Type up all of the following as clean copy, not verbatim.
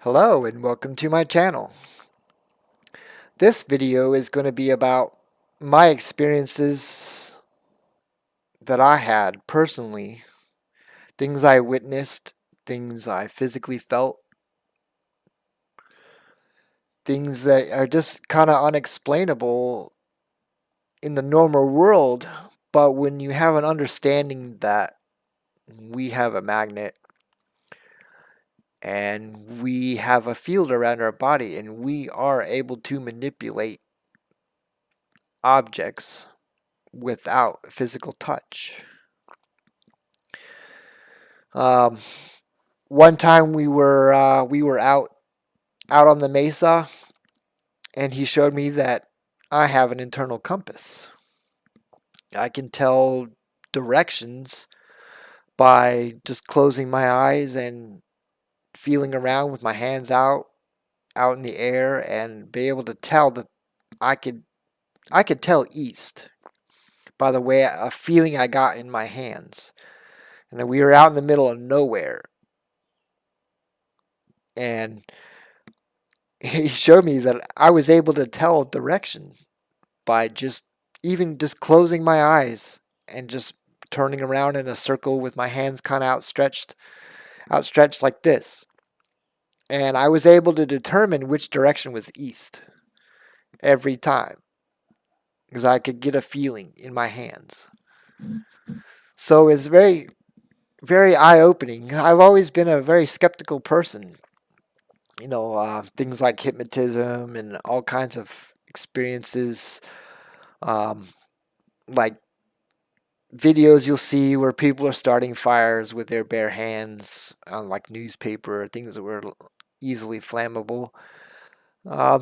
Hello and welcome to my channel. This video is going to be about my experiences that I had personally, things I witnessed, things I physically felt, things that are just kind of unexplainable in the normal world, but when you have an understanding that we have a magnet and we have a field around our body and we are able to manipulate objects without physical touch. Um, One time we were out on the mesa, and he showed me that I have an internal compass. I can tell directions by just closing my eyes and feeling around with my hands out in the air, and be able to tell that I could I could tell east by the way a feeling I got in my hands. And then we were out in the middle of nowhere, and he showed me that I was able to tell direction by just closing my eyes and just turning around in a circle with my hands kind of outstretched like this. And I was able to determine which direction was east every time because I could get a feeling in my hands. So it's very, very eye opening. I've always been a very skeptical person. Things like hypnotism and all kinds of experiences, um, like videos you'll see where people are starting fires with their bare hands on like newspaper or things that were easily flammable.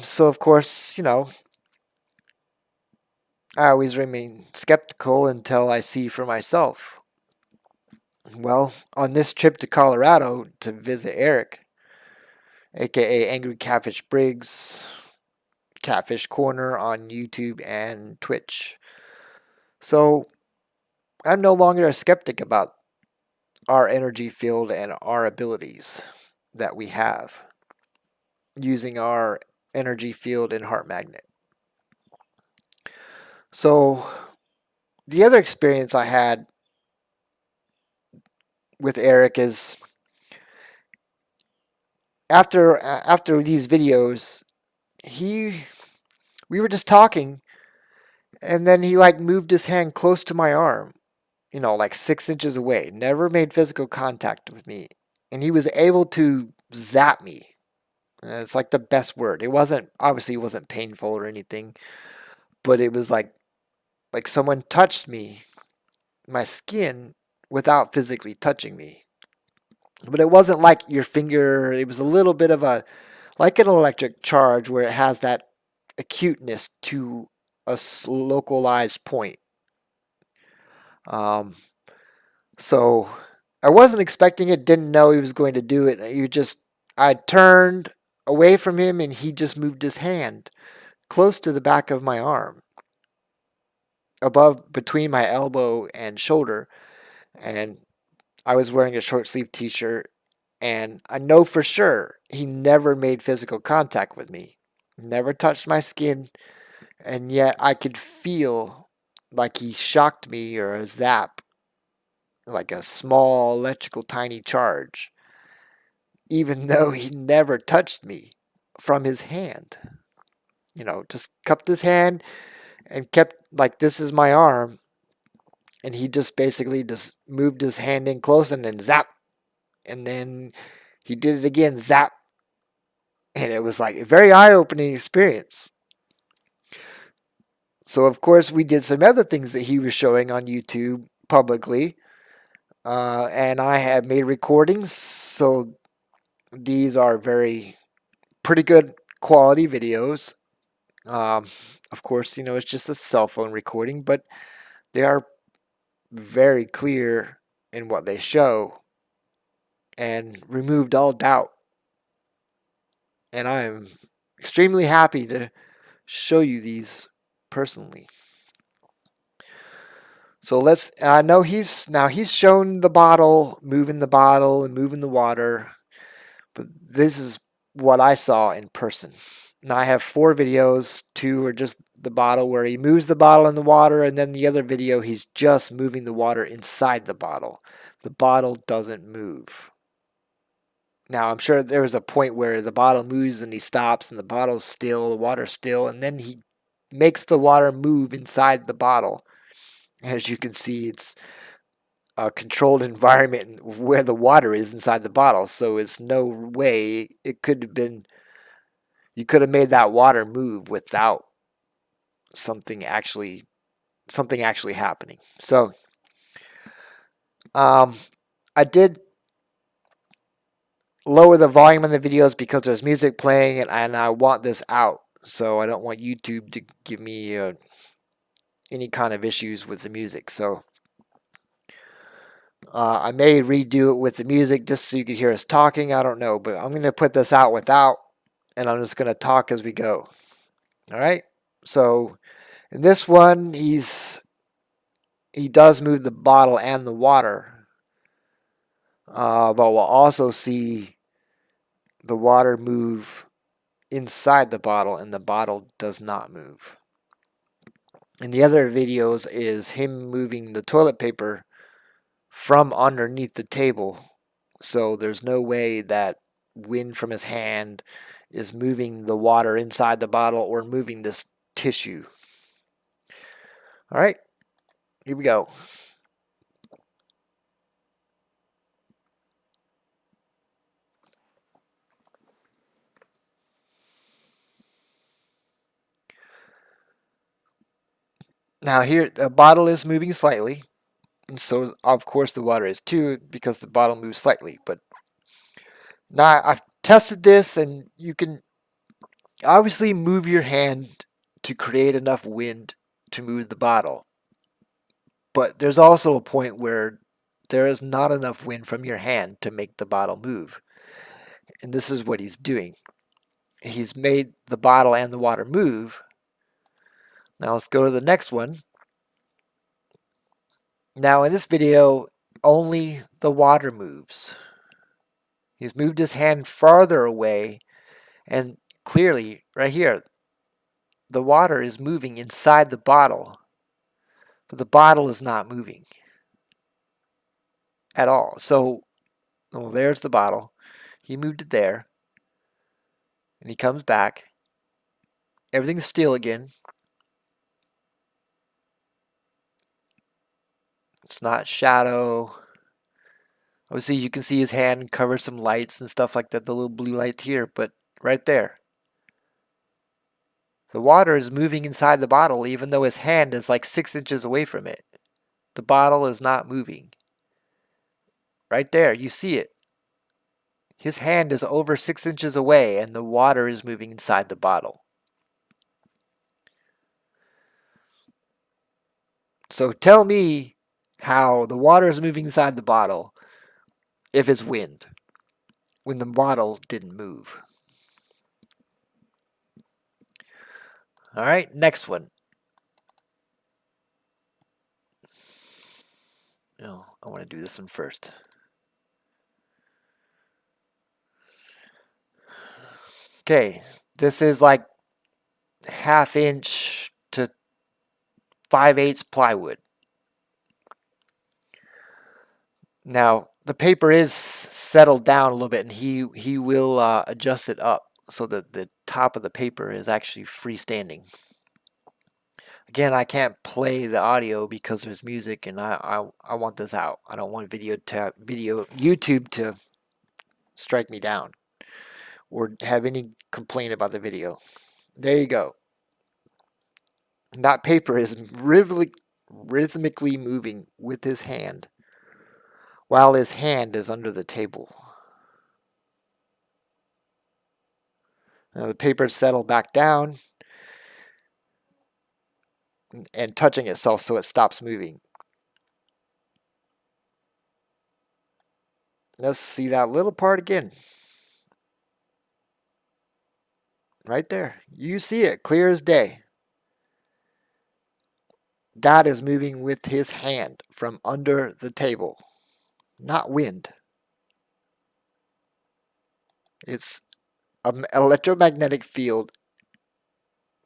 So of course, I always remain skeptical until I see for myself. Well, on this trip to Colorado to visit Eric, aka Angry Catfish Briggs, Catfish Corner on YouTube and Twitch. So I'm no longer a skeptic about our energy field and our abilities that we have using our energy field and heart magnet. So the other experience I had with Eric is after these videos, he we were just talking, and then he like moved his hand close to my arm, like 6 inches away. Never made physical contact with me, and he was able to zap me. It's like the best word. It wasn't painful or anything, but it was like someone touched my skin without physically touching me. But it wasn't like your finger. It was a little bit of like an electric charge where it has that acuteness to a localized point. Um, so I wasn't expecting it, didn't know he was going to do it. I turned away from him and he just moved his hand close to the back of my arm, above between my elbow and shoulder. And I was wearing a short sleeve t shirt, and I know for sure he never made physical contact with me, never touched my skin, and yet I could feel like he shocked me or a zap, like a small electrical tiny charge, even though he never touched me from his hand. Just cupped his hand and kept like this is my arm, and he just basically just moved his hand in close and then zap, and then he did it again, zap, and it was like a very eye-opening experience. So of course we did some other things that he was showing on YouTube publicly, and I have made recordings. So these are pretty good quality videos. Um, of course, it's just a cell phone recording, but they are very clear in what they show and removed all doubt. And I am extremely happy to show you these personally. So I know he's shown the bottle, moving the bottle and moving the water, but this is what I saw in person. Now I have 4 videos. 2 are just the bottle where he moves the bottle in the water, and then the other video he's just moving the water inside the bottle. The bottle doesn't move. Now I'm sure there was a point where the bottle moves and he stops and the bottle's still, the water's still, and then he makes the water move inside the bottle. As you can see, it's a controlled environment where the water is inside the bottle, so it's no way it could have been, you could have made that water move without something actually happening. So I did lower the volume on the videos because there's music playing, and I want this out, so I don't want YouTube to give me any kind of issues with the music. So I may redo it with the music just so you could hear us talking. I don't know, but I'm going to put this out without, and I'm just going to talk as we go. All right. So in this one, he does move the bottle and the water, but we'll also see the water move inside the bottle, and the bottle does not move. In the other videos is him moving the toilet paper from underneath the table, so there's no way that wind from his hand is moving the water inside the bottle or moving this tissue. All right, here we go. Now here, the bottle is moving slightly, and so of course the water is too, because the bottle moves slightly. But now I've tested this, and you can obviously move your hand to create enough wind to move the bottle. But there's also a point where there is not enough wind from your hand to make the bottle move. And this is what he's doing. He's made the bottle and the water move. Now let's go to the next one. Now in this video, only the water moves. He's moved his hand farther away, and clearly, right here, the water is moving inside the bottle, but the bottle is not moving at all. So, well, there's the bottle. He moved it there, and he comes back. Everything's still again. It's not shadow. Obviously, you can see his hand cover some lights and stuff like that, the little blue light here, but right there. The water is moving inside the bottle, even though his hand is like 6 inches away from it. The bottle is not moving. Right there, you see it. His hand is over 6 inches away, and the water is moving inside the bottle. So tell me how the water is moving inside the bottle if it's wind, when the bottle didn't move. All right, next one. No, I want to do this one first. Okay, this is like 1/2 inch to 5/8 plywood. Now, the paper is settled down a little bit, and he will adjust it up so that the top of the paper is actually freestanding. Again, I can't play the audio because there's music, and I want this out. I don't want YouTube to strike me down or have any complaint about the video. There you go. That paper is rhythmically moving with his hand while his hand is under the table. Now the paper settled back down and touching itself so it stops moving. Let's see that little part again. Right there. You see it clear as day. That is moving with his hand from under the table, not wind. It's an electromagnetic field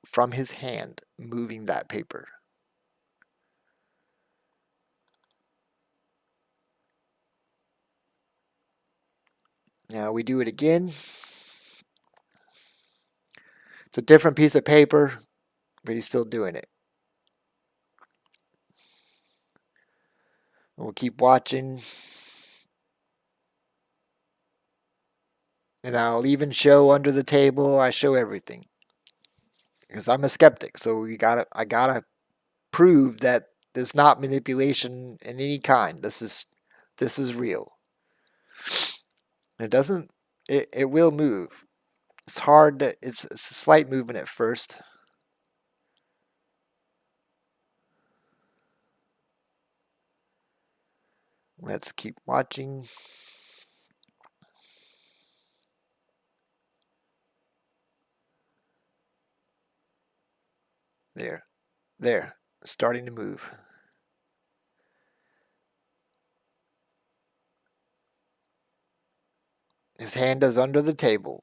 from his hand moving that paper. Now we do it again. It's a different piece of paper, but he's still doing it. We'll keep watching. And I'll even show under the table. I show everything. Because I'm a skeptic. So I gotta prove that there's not manipulation in any kind. This is real. It doesn't it will move. It's hard to it's a slight movement at first. Let's keep watching. There. There. Starting to move. His hand is under the table.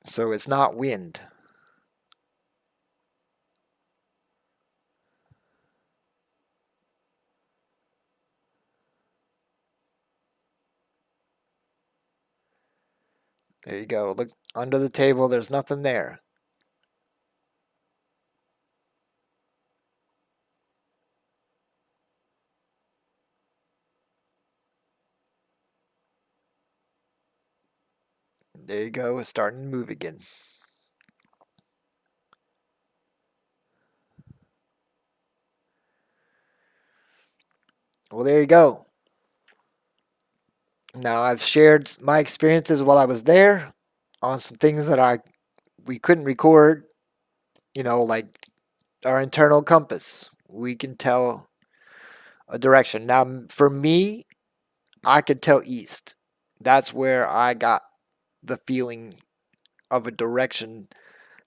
So it's not wind. There you go. Look under the table. There's nothing there. There you go. It's starting to move again. Well, there you go. Now I've shared my experiences while I was there on some things that we couldn't record, like our internal compass. We can tell a direction. Now for me, I could tell east. That's where I got the feeling of a direction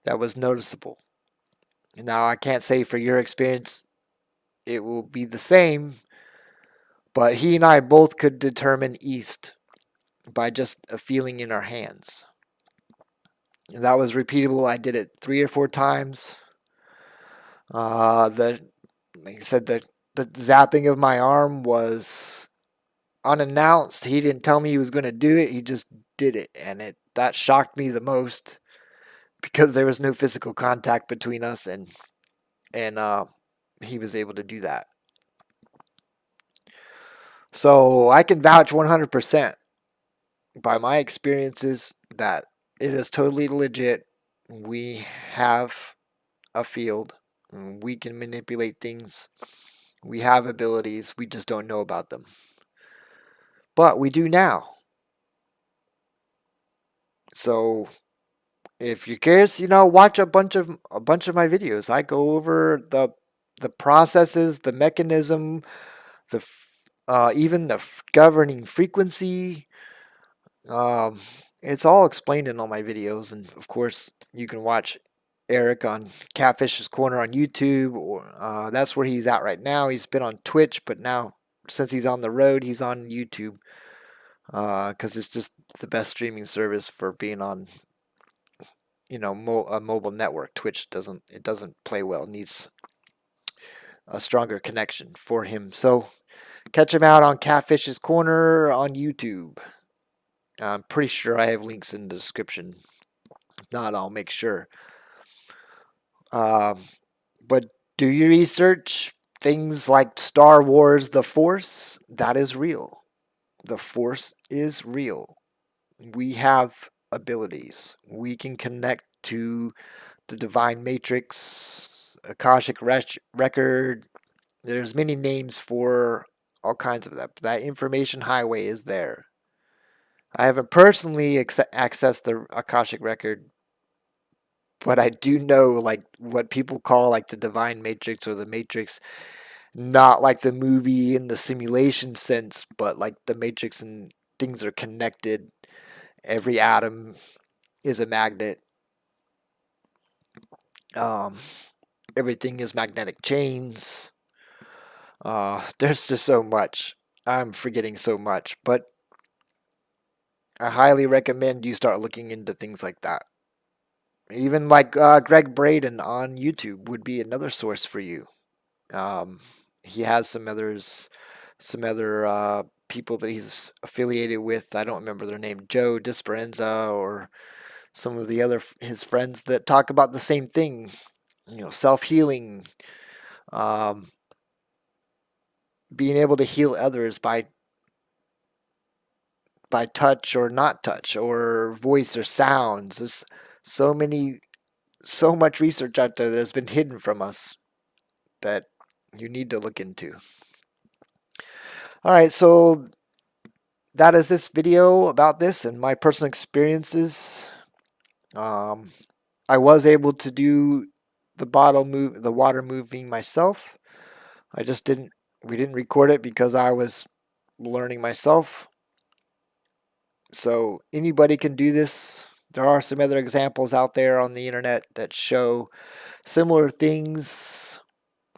that was noticeable. Now I can't say for your experience it will be the same, but he and I both could determine east by just a feeling in our hands. And that was repeatable. I did it 3 or 4 times. The like I said, the zapping of my arm was unannounced. He didn't tell me he was going to do it. He just did it, and that shocked me the most because there was no physical contact between us, and he was able to do that. So I can vouch 100% by my experiences that it is totally legit. We have a field. We can manipulate things. We have abilities. We just don't know about them. But we do now. So if you're curious, watch a bunch of my videos. I go over the processes, the mechanism, even the governing frequency. Um, it's all explained in all my videos, and of course, you can watch Eric on Catfish's Corner on YouTube, or that's where he's at right now. He's been on Twitch, but now since he's on the road, he's on YouTube because it's just the best streaming service for being on a mobile network. Twitch doesn't play well. It needs a stronger connection for him. So catch him out on Catfish's Corner on YouTube. I'm pretty sure I have links in the description. If not, I'll make sure. Um, but do your research. Things like Star Wars The Force, that is real. The Force is real. We have abilities. We can connect to the Divine Matrix, Akashic Record. There's many names for all kinds of that. That information highway is there. I haven't personally accessed the Akashic Record, but I do know like what people call like the Divine Matrix or the Matrix, not like the movie in the simulation sense, but like the Matrix and things are connected. Every atom is a magnet. Um, Everything is magnetic chains. There's just so much. I'm forgetting so much, but I highly recommend you start looking into things like that. Even like Greg Braden on YouTube would be another source for you. Um, he has some other people that he's affiliated with. I don't remember their name, Joe Disperenza or some of the other his friends that talk about the same thing. Self healing, um, being able to heal others by touch or not touch or voice or sounds. There's so many so much research out there that's been hidden from us that you need to look into. All right, so that is this video about this and my personal experiences. Um, I was able to do the water moving myself. I just didn't. We didn't record it because I was learning myself. So anybody can do this. There are some other examples out there on the internet that show similar things.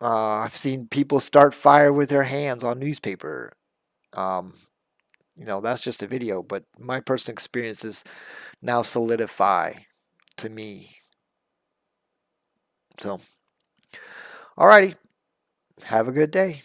I've seen people start fire with their hands on newspaper. Um, that's just a video, but my personal experiences now solidify to me. So, alrighty, have a good day.